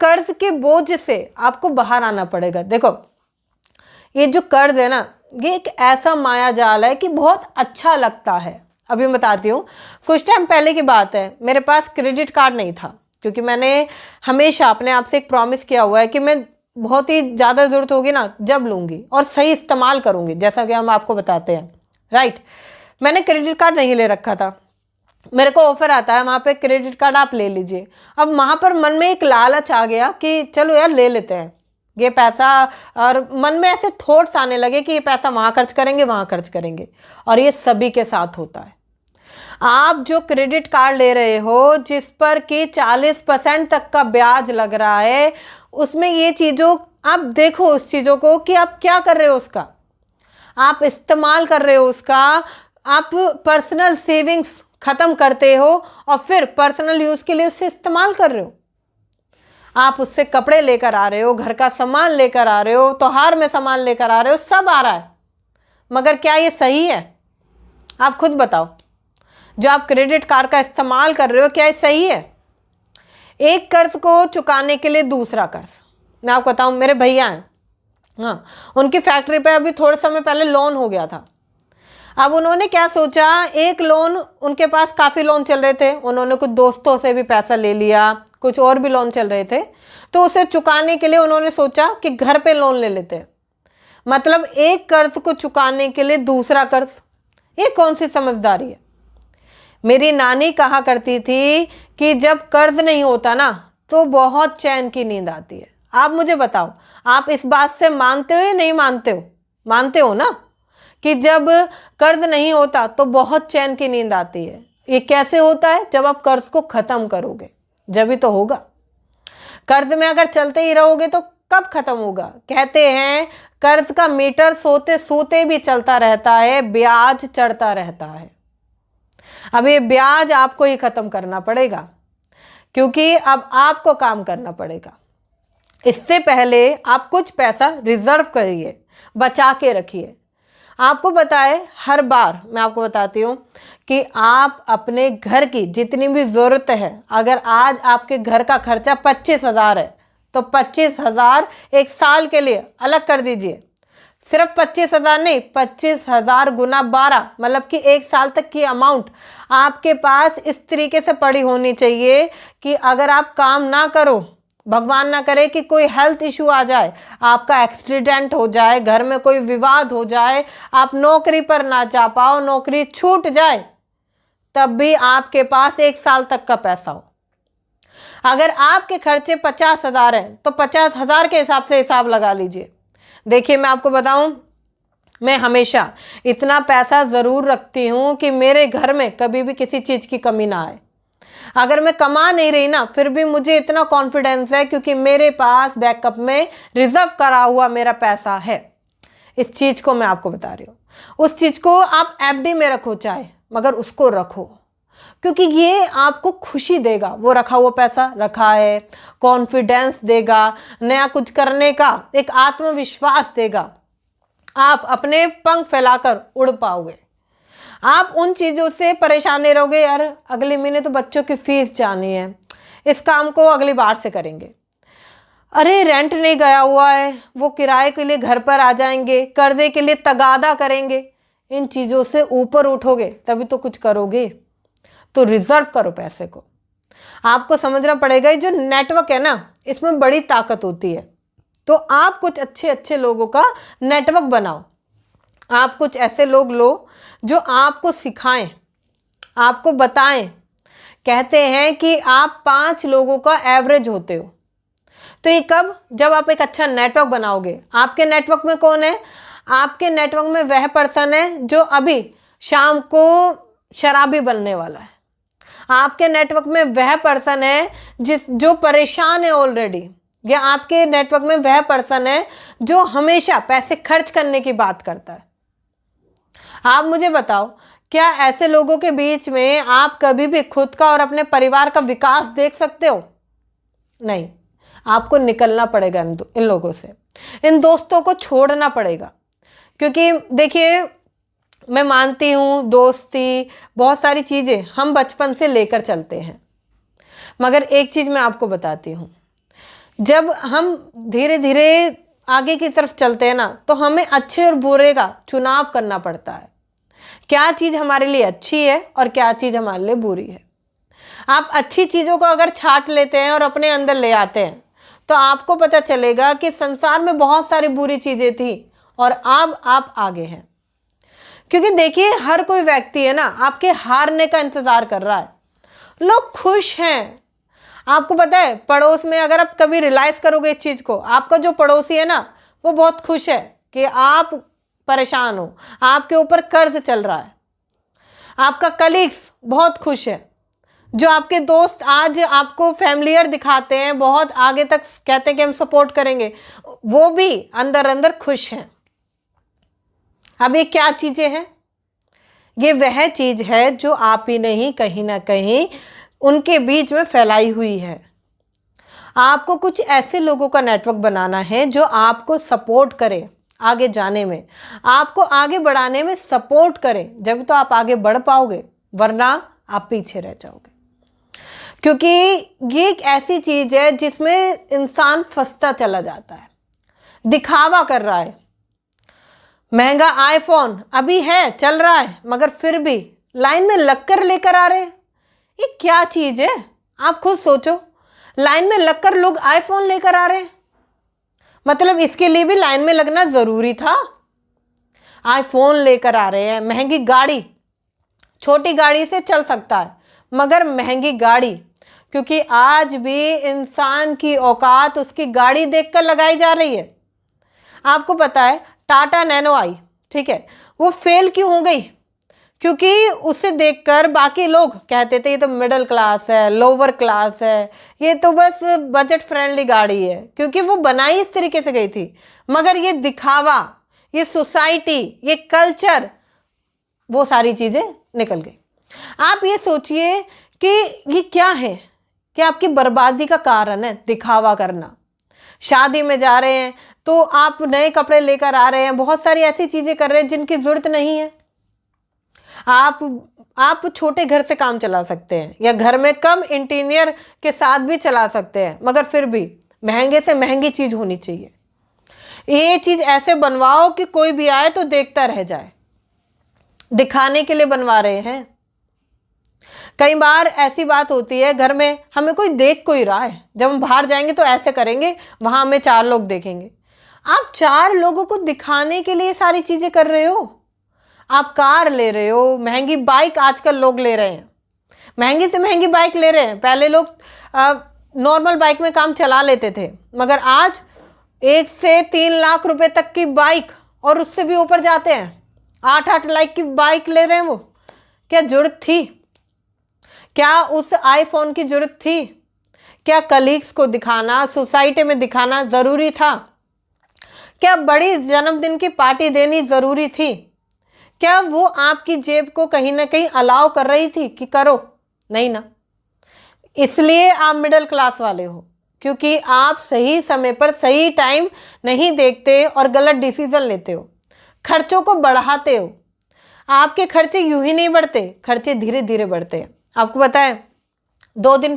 कर्ज के बोझ से आपको बाहर आना पड़ेगा। देखो, ये जो कर्ज है ना, ये एक ऐसा माया जाल है कि बहुत अच्छा लगता है। अभी मैं बताती हूँ, कुछ टाइम पहले की बात है, मेरे पास क्रेडिट कार्ड नहीं था, क्योंकि मैंने हमेशा अपने आप से एक प्रॉमिस किया हुआ है कि मैं बहुत ही ज़्यादा ज़रूरत होगी ना जब लूँगी और सही इस्तेमाल करूँगी, जैसा कि हम आपको बताते हैं, राइट। मैंने क्रेडिट कार्ड नहीं ले रखा था, मेरे को ऑफर आता है वहाँ पे क्रेडिट कार्ड आप ले लीजिए। अब वहाँ पर मन में एक लालच आ गया कि चलो यार ले लेते हैं ये पैसा, और मन में ऐसे थॉट्स आने लगे कि ये पैसा वहाँ खर्च करेंगे, वहाँ खर्च करेंगे। और ये सभी के साथ होता है। आप जो क्रेडिट कार्ड ले रहे हो जिस पर कि 40% तक का ब्याज लग रहा है, उसमें ये चीज़ों आप देखो, उस चीज़ों को कि आप क्या कर रहे हो, उसका आप इस्तेमाल कर रहे हो, उसका आप पर्सनल सेविंग्स ख़त्म करते हो और फिर पर्सनल यूज़ के लिए उससे इस्तेमाल कर रहे हो। आप उससे कपड़े लेकर आ रहे हो, घर का सामान लेकर आ रहे हो, त्योहार में सामान लेकर आ रहे हो, सब आ रहा है, मगर क्या ये सही है? आप खुद बताओ। जो आप क्रेडिट कार्ड का इस्तेमाल कर रहे हो, क्या ये सही है? एक कर्ज को चुकाने के लिए दूसरा कर्ज। मैं आपको बताऊं, मेरे भैया हैं, हाँ, उनकी फैक्ट्री पे अभी थोड़े समय पहले लोन हो गया था। अब उन्होंने क्या सोचा, एक लोन, उनके पास काफ़ी लोन चल रहे थे, उन्होंने कुछ दोस्तों से भी पैसा ले लिया, कुछ और भी लोन चल रहे थे, तो उसे चुकाने के लिए उन्होंने सोचा कि घर पे लोन ले लेते हैं। मतलब एक कर्ज को चुकाने के लिए दूसरा कर्ज, ये कौन सी समझदारी है? मेरी नानी कहा करती थी कि जब कर्ज नहीं होता ना तो बहुत चैन की नींद आती है। आप मुझे बताओ, आप इस बात से मानते हो या नहीं मानते हो? मानते हो ना कि जब कर्ज नहीं होता तो बहुत चैन की नींद आती है। ये कैसे होता है? जब आप कर्ज को ख़त्म करोगे जब ही तो होगा। कर्ज में अगर चलते ही रहोगे तो कब ख़त्म होगा? कहते हैं कर्ज का मीटर सोते सोते भी चलता रहता है, ब्याज चढ़ता रहता है। अब ये ब्याज आपको ही ख़त्म करना पड़ेगा, क्योंकि अब आपको काम करना पड़ेगा। इससे पहले आप कुछ पैसा रिजर्व करिए, बचा के रखिए। आपको पता है, हर बार मैं आपको बताती हूँ कि आप अपने घर की जितनी भी ज़रूरत है, अगर आज आपके घर का खर्चा 25,000 है तो 25,000 एक साल के लिए अलग कर दीजिए। सिर्फ 25,000 नहीं, 25,000 गुना 12, मतलब कि एक साल तक की अमाउंट आपके पास इस तरीके से पड़ी होनी चाहिए कि अगर आप काम ना करो, भगवान ना करे कि कोई हेल्थ इशू आ जाए, आपका एक्सीडेंट हो जाए, घर में कोई विवाद हो जाए, आप नौकरी पर ना जा पाओ, नौकरी छूट जाए, तब भी आपके पास एक साल तक का पैसा हो। अगर आपके खर्चे 50,000 हैं तो 50,000 के हिसाब से हिसाब लगा लीजिए। देखिए, मैं आपको बताऊं, मैं हमेशा इतना पैसा ज़रूर रखती हूं कि मेरे घर में कभी भी किसी चीज़ की कमी ना आए। अगर मैं कमा नहीं रही ना, फिर भी मुझे इतना कॉन्फिडेंस है क्योंकि मेरे पास बैकअप में रिजर्व करा हुआ मेरा पैसा है। इस चीज़ को मैं आपको बता रही हूँ। उस चीज़ को आप एफडी में रखो चाहे, मगर उसको रखो, क्योंकि ये आपको खुशी देगा। वो रखा हुआ पैसा रखा है, कॉन्फिडेंस देगा, नया कुछ करने का एक आत्मविश्वास देगा। आप अपने पंख फैलाकर उड़ पाओगे। आप उन चीज़ों से परेशान नहीं रहोगे, यार अगले महीने तो बच्चों की फीस जानी है, इस काम को अगली बार से करेंगे, अरे रेंट नहीं गया हुआ है, वो किराए के लिए घर पर आ जाएंगे, कर्जे के लिए तगादा करेंगे। इन चीज़ों से ऊपर उठोगे तभी तो कुछ करोगे। तो रिजर्व करो पैसे को। आपको समझना पड़ेगा, ये जो नेटवर्क है ना, इसमें बड़ी ताकत होती है। तो आप कुछ अच्छे अच्छे लोगों का नेटवर्क बनाओ। आप कुछ ऐसे लोग लो जो आपको सिखाएं, आपको बताएं। कहते हैं कि आप 5 लोगों का एवरेज होते हो। तो ये कब? जब आप एक अच्छा नेटवर्क बनाओगे। आपके नेटवर्क में कौन है? आपके नेटवर्क में वह पर्सन है जो अभी शाम को शराबी बनने वाला है। आपके नेटवर्क में वह पर्सन है जो परेशान है ऑलरेडी, या आपके नेटवर्क में वह पर्सन है जो हमेशा पैसे खर्च करने की बात करता है। आप मुझे बताओ, क्या ऐसे लोगों के बीच में आप कभी भी खुद का और अपने परिवार का विकास देख सकते हो? नहीं। आपको निकलना पड़ेगा इन लोगों से, इन दोस्तों को छोड़ना पड़ेगा। क्योंकि देखिए, मैं मानती हूँ दोस्ती, बहुत सारी चीज़ें हम बचपन से लेकर चलते हैं, मगर एक चीज़ मैं आपको बताती हूँ, जब हम धीरे धीरे आगे की तरफ चलते हैं ना, तो हमें अच्छे और बुरे का चुनाव करना पड़ता है। क्या चीज़ हमारे लिए अच्छी है और क्या चीज़ हमारे लिए बुरी है। आप अच्छी चीज़ों को अगर छांट लेते हैं और अपने अंदर ले आते हैं, तो आपको पता चलेगा कि संसार में बहुत सारी बुरी चीज़ें थी और अब आप आगे हैं। क्योंकि देखिए, हर कोई व्यक्ति है ना, आपके हारने का इंतज़ार कर रहा है। लोग खुश हैं। आपको पता है, पड़ोस में अगर आप कभी रियलाइज़ करोगे इस चीज़ को, आपका जो पड़ोसी है ना, वो बहुत खुश है कि आप परेशान हो, आपके ऊपर कर्ज चल रहा है। आपका कलीग्स बहुत खुश है। जो आपके दोस्त आज आपको फैमिलियर दिखाते हैं, बहुत आगे तक कहते हैं कि हम सपोर्ट करेंगे, वो भी अंदर अंदर खुश हैं। अब ये क्या चीज़ें हैं? ये वह चीज़ है जो आप ही नहीं, कहीं ना कहीं उनके बीच में फैलाई हुई है। आपको कुछ ऐसे लोगों का नेटवर्क बनाना है जो आपको सपोर्ट करे आगे जाने में, आपको आगे बढ़ाने में सपोर्ट करें, जब तो आप आगे बढ़ पाओगे, वरना आप पीछे रह जाओगे। क्योंकि ये एक ऐसी चीज़ है जिसमें इंसान फंसता चला जाता है। दिखावा कर रहा है, महंगा आईफोन अभी है, चल रहा है, मगर फिर भी लाइन में लगकर लेकर आ रहे हैं। ये क्या चीज़ है? आप खुद सोचो, लाइन में लगकर लोग आईफोन लेकर आ रहे हैं, मतलब इसके लिए भी लाइन में लगना ज़रूरी था? आईफोन लेकर आ रहे हैं, महंगी गाड़ी, छोटी गाड़ी से चल सकता है, मगर महंगी गाड़ी, क्योंकि आज भी इंसान की औकात उसकी गाड़ी देखकर लगाई जा रही है। आपको पता है, टाटा नैनो आई, ठीक है, वो फेल क्यों हो गई? क्योंकि उसे देखकर बाकी लोग कहते थे ये तो मिडिल क्लास है, लोअर क्लास है, ये तो बस बजट फ्रेंडली गाड़ी है, क्योंकि वो बनाई इस तरीके से गई थी। मगर ये दिखावा, ये सोसाइटी, ये कल्चर, वो सारी चीज़ें निकल गई। आप ये सोचिए कि ये क्या है, कि आपकी बर्बादी का कारण है दिखावा करना। शादी में जा रहे हैं तो आप नए कपड़े लेकर आ रहे हैं, बहुत सारी ऐसी चीज़ें कर रहे हैं जिनकी ज़रूरत नहीं है। आप छोटे घर से काम चला सकते हैं, या घर में कम इंटीरियर के साथ भी चला सकते हैं, मगर फिर भी महंगे से महंगी चीज़ होनी चाहिए। ये चीज़ ऐसे बनवाओ कि कोई भी आए तो देखता रह जाए। दिखाने के लिए बनवा रहे हैं। कई बार ऐसी बात होती है, घर में हमें कोई देख कोई रहा है, जब हम बाहर जाएंगे तो ऐसे करेंगे, वहाँ हमें 4 लोग देखेंगे। आप 4 लोगों को दिखाने के लिए सारी चीज़ें कर रहे हो। आप कार ले रहे हो, महंगी बाइक आजकल लोग ले रहे हैं, महंगी से महंगी बाइक ले रहे हैं। पहले लोग नॉर्मल बाइक में काम चला लेते थे, मगर आज 1 से 3 लाख रुपए तक की बाइक, और उससे भी ऊपर जाते हैं, 8-8 लाख की बाइक ले रहे हैं। वो क्या जरूरत थी? क्या उस आईफोन की जरूरत थी? क्या कलीग्स को दिखाना, सोसाइटी में दिखाना ज़रूरी था? क्या बड़ी जन्मदिन की पार्टी देनी ज़रूरी थी? क्या वो आपकी जेब को कहीं ना कहीं अलाउ कर रही थी कि करो? नहीं ना। इसलिए आप मिडिल क्लास वाले हो, क्योंकि आप सही समय पर सही टाइम नहीं देखते और गलत डिसीजन लेते हो, खर्चों को बढ़ाते हो। आपके खर्चे यूं ही नहीं बढ़ते, खर्चे धीरे धीरे बढ़ते हैं। आपको पता है, 2 दिन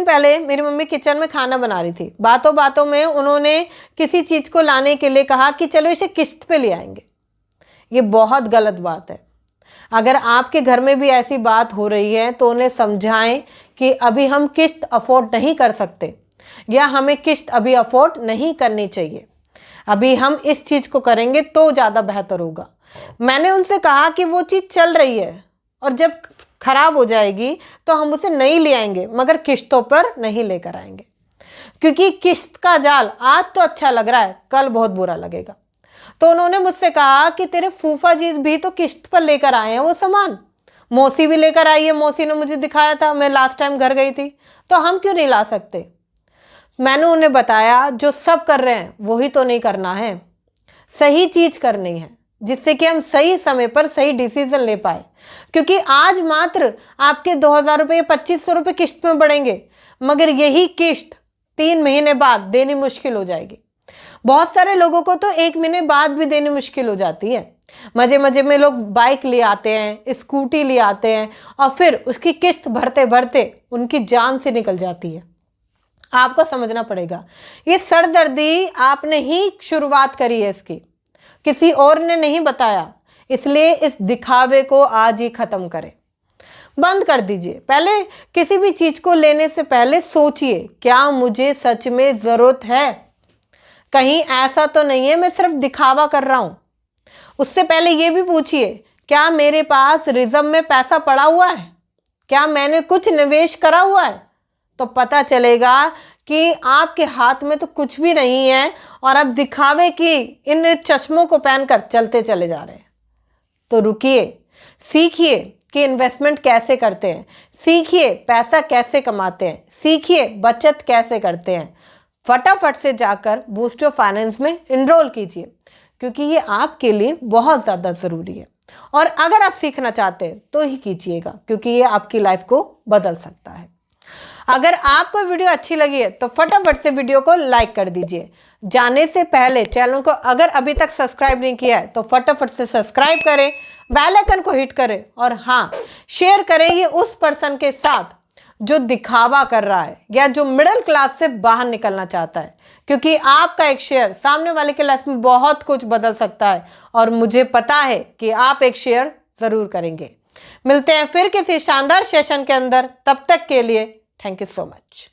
पहले मेरी मम्मी किचन में खाना बना रही थी। बातों बातों में उन्होंने किसी चीज़ को लाने के लिए कहा कि चलो इसे किस्त पे ले आएंगे। ये बहुत गलत बात है। अगर आपके घर में भी ऐसी बात हो रही है तो उन्हें समझाएं कि अभी हम किस्त अफोर्ड नहीं कर सकते, या हमें किस्त अभी अफोर्ड नहीं करनी चाहिए, अभी हम इस चीज़ को करेंगे तो ज़्यादा बेहतर होगा। मैंने उनसे कहा कि वो चीज़ चल रही है और जब खराब हो जाएगी तो हम उसे नहीं ले आएंगे, मगर किस्तों पर नहीं लेकर आएंगे, क्योंकि किस्त का जाल आज तो अच्छा लग रहा है, कल बहुत बुरा लगेगा। तो उन्होंने मुझसे कहा कि तेरे फूफा जी भी तो किस्त पर लेकर आए हैं वो सामान, मौसी भी लेकर आई है, मौसी ने मुझे दिखाया था, मैं लास्ट टाइम घर गई थी, तो हम क्यों नहीं ला सकते? मैंने उन्हें बताया जो सब कर रहे हैं वही तो नहीं करना है, सही चीज़ करनी है, जिससे कि हम सही समय पर सही डिसीजन ले पाए। क्योंकि आज मात्र आपके 2000 रुपये, 2500 रुपये किस्त में बढ़ेंगे, मगर यही किस्त 3 महीने बाद देनी मुश्किल हो जाएगी। बहुत सारे लोगों को तो 1 महीने बाद भी देनी मुश्किल हो जाती है। मजे मजे में लोग बाइक ले आते हैं, स्कूटी ले आते हैं, और फिर उसकी किस्त भरते भरते उनकी जान से निकल जाती है। आपको समझना पड़ेगा। ये सरदर्दी आपने ही शुरुआत करी है इसकी, किसी और ने नहीं बताया। इसलिए इस दिखावे को आज ही ख़त्म करें, बंद कर दीजिए। पहले किसी भी चीज़ को लेने से पहले सोचिए, क्या मुझे सच में ज़रूरत है? कहीं ऐसा तो नहीं है मैं सिर्फ दिखावा कर रहा हूँ। उससे पहले ये भी पूछिए, क्या मेरे पास रिजर्व में पैसा पड़ा हुआ है? क्या मैंने कुछ निवेश करा हुआ है? तो पता चलेगा कि आपके हाथ में तो कुछ भी नहीं है और आप दिखावे की इन चश्मों को पहनकर चलते चले जा रहे हैं। तो रुकिए, सीखिए कि इन्वेस्टमेंट कैसे करते हैं, सीखिए पैसा कैसे कमाते हैं, सीखिए बचत कैसे करते हैं। फटाफट से जाकर बूस्ट योर फाइनेंस में इनरोल कीजिए, क्योंकि ये आपके लिए बहुत ज़्यादा ज़रूरी है। और अगर आप सीखना चाहते हैं तो ही कीजिएगा, क्योंकि ये आपकी लाइफ को बदल सकता है। अगर आपको वीडियो अच्छी लगी है तो फटाफट से वीडियो को लाइक कर दीजिए। जाने से पहले चैनल को अगर अभी तक सब्सक्राइब नहीं किया है तो फटाफट से सब्सक्राइब करें, बेल आइकन को हिट करें और हाँ, शेयर करें ये उस पर्सन के साथ जो दिखावा कर रहा है या जो मिडिल क्लास से बाहर निकलना चाहता है, क्योंकि आपका एक शेयर सामने वाले के लाइफ में बहुत कुछ बदल सकता है और मुझे पता है कि आप एक शेयर ज़रूर करेंगे। मिलते हैं फिर किसी शानदार सेशन के अंदर, तब तक के लिए थैंक यू सो मच।